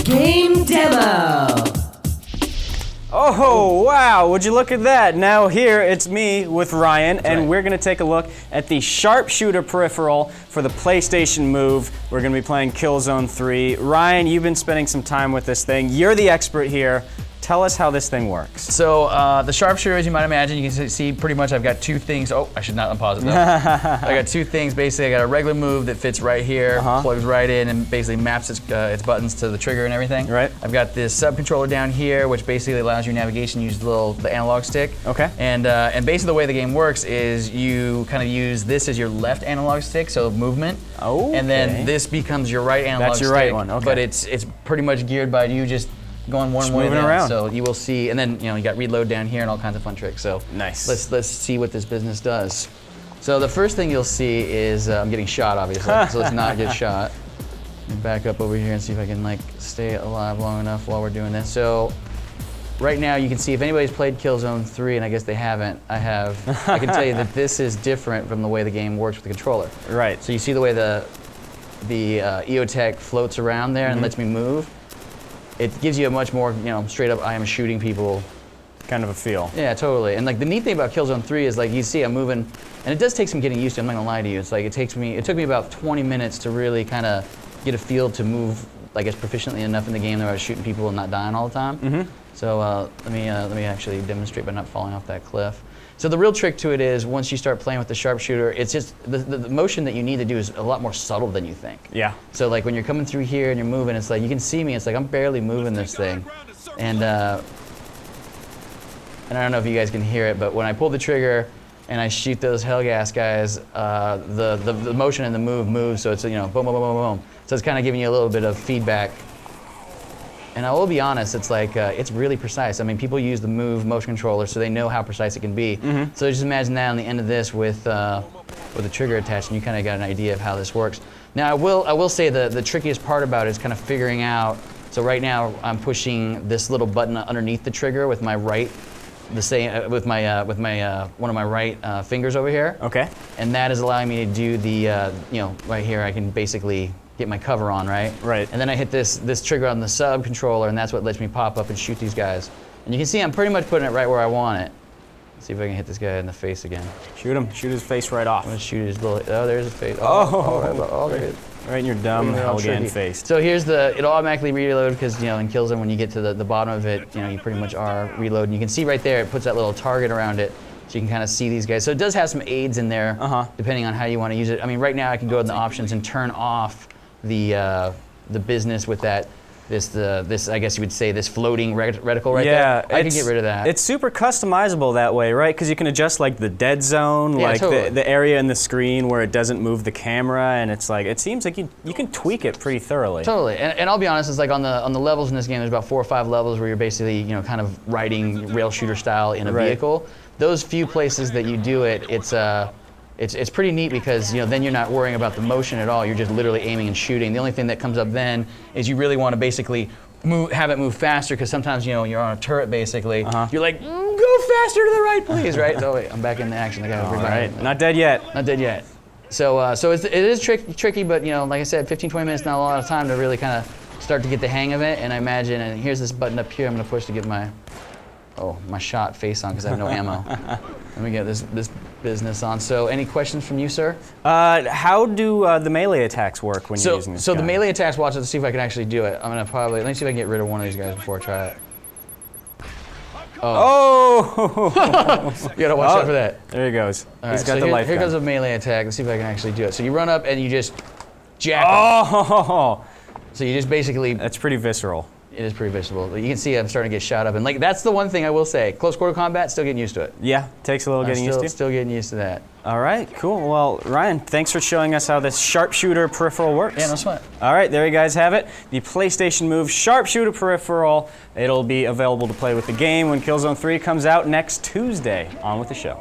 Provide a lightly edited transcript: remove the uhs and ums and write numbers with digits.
Game Demo. Oh, wow, would you look at that? Now here, it's me with Ryan, and we're gonna take a look at the Sharpshooter peripheral for the PlayStation Move. We're gonna be playing Killzone 3. Ryan, you've been spending some time with this thing. You're the expert here. Tell us how this thing works. So the Sharpshooter, as you might imagine, you can see pretty much I've got two things. Oh, I should not unpause it though. I got two things. Basically, I got a regular move that fits right here, plugs right in, and basically maps its buttons to the trigger and everything. Right. I've got this sub-controller down here, which basically allows your navigation. Use the analog stick. Okay. And basically the way the game works is you kind of use this as your left analog stick, so movement. Oh. And then this becomes your right analog stick. That's your right one. Okay. But it's pretty much geared by you just going one way moving around. So you will see, and then you got reload down here and all kinds of fun tricks. So nice. Let's see what this business does. So the first thing you'll see is I'm getting shot, obviously. So let's not get shot. Let me back up over here and see if I can stay alive long enough while we're doing this. So right now you can see if anybody's played Killzone 3, and I guess they haven't, I have. I can tell you that this is different from the way the game works with the controller. Right. So you see the way the EOTech floats around there and lets me move. It gives you a much more, straight up, I am shooting people kind of a feel. Yeah, totally. And the neat thing about Killzone 3 is you see I'm moving, and it does take some getting used to, I'm not gonna lie to you. It's it took me about 20 minutes to really kind of get a feel to move, I guess, proficiently enough in the game that I was shooting people and not dying all the time. So let me actually demonstrate by not falling off that cliff. So the real trick to it is once you start playing with the Sharpshooter, it's just the motion that you need to do is a lot more subtle than you think. Yeah. So when you're coming through here and you're moving, it's you can see me, it's I'm barely moving this thing. And I don't know if you guys can hear it, but when I pull the trigger and I shoot those Hellgas guys, the motion and the move moves, so it's boom, boom, boom, boom, boom. So it's kind of giving you a little bit of feedback. And I will be honest, it's it's really precise. I mean, people use the Move motion controller, so they know how precise it can be. So just imagine that on the end of this with the trigger attached, and you kind of got an idea of how this works. Now, I will say the trickiest part about it is kind of figuring out. So right now, I'm pushing this little button underneath the trigger with my right, with one of my right fingers over here. Okay. And that is allowing me to do the right here. I can basically get my cover on, right? Right. And then I hit this trigger on the sub controller, and that's what lets me pop up and shoot these guys. And you can see I'm pretty much putting it right where I want it. Let's see if I can hit this guy in the face again. Shoot him. Shoot his face right off. I'm gonna shoot his little. Oh, there's his face. Right in your dumb Hellgan face. So here's it'll automatically reload because in Killzone when you get to the bottom of it, you pretty much are reloading. You can see right there it puts that little target around it, so you can kind of see these guys. So it does have some aids in there, depending on how you want to use it. I mean, right now I can go in the options and turn off the business with this I guess you would say this floating reticle right there. I can get rid of that. It's super customizable that way, right? Because you can adjust the dead zone, totally. the area in the screen where it doesn't move the camera, and it's it seems like you can tweak it pretty thoroughly. Totally, and I'll be honest, it's on the levels in this game. There's about 4 or 5 levels where you're basically kind of riding rail shooter style in a vehicle. Those few places that you do it, it's pretty neat because then you're not worrying about the motion at all. You're just literally aiming and shooting. The only thing that comes up then is you really want to basically have it move faster because sometimes you're on a turret basically. You're like, go faster to the right, please, right? Oh wait, I'm back in the action. I got right. Not dead yet. Not dead yet. So it is tricky, but like I said, 15-20 minutes, not a lot of time to really kind of start to get the hang of it. And I imagine, and here's this button up here. I'm gonna push to get my shot face on because I have no ammo. Let me get this business on. So any questions from you, sir? How do the melee attacks work when you're using this gun? The melee attacks, watch it to see if I can actually do it. I'm gonna let me see if I can get rid of one of these guys before I try it. Oh! You gotta watch out for that. There he goes. All He's right, got the life Here gun. goes a melee attack. Let's see if I can actually do it. So you run up and you just jack him. Oh! So you just basically... That's pretty visceral. It is pretty visible. You can see I'm starting to get shot up. And that's the one thing I will say. Close quarter combat, still getting used to it. Yeah, takes a little getting used to. Still getting used to that. All right, cool. Well, Ryan, thanks for showing us how this Sharpshooter peripheral works. Yeah, no sweat. All right, there you guys have it. The PlayStation Move Sharpshooter peripheral. It'll be available to play with the game when Killzone 3 comes out next Tuesday. On with the show.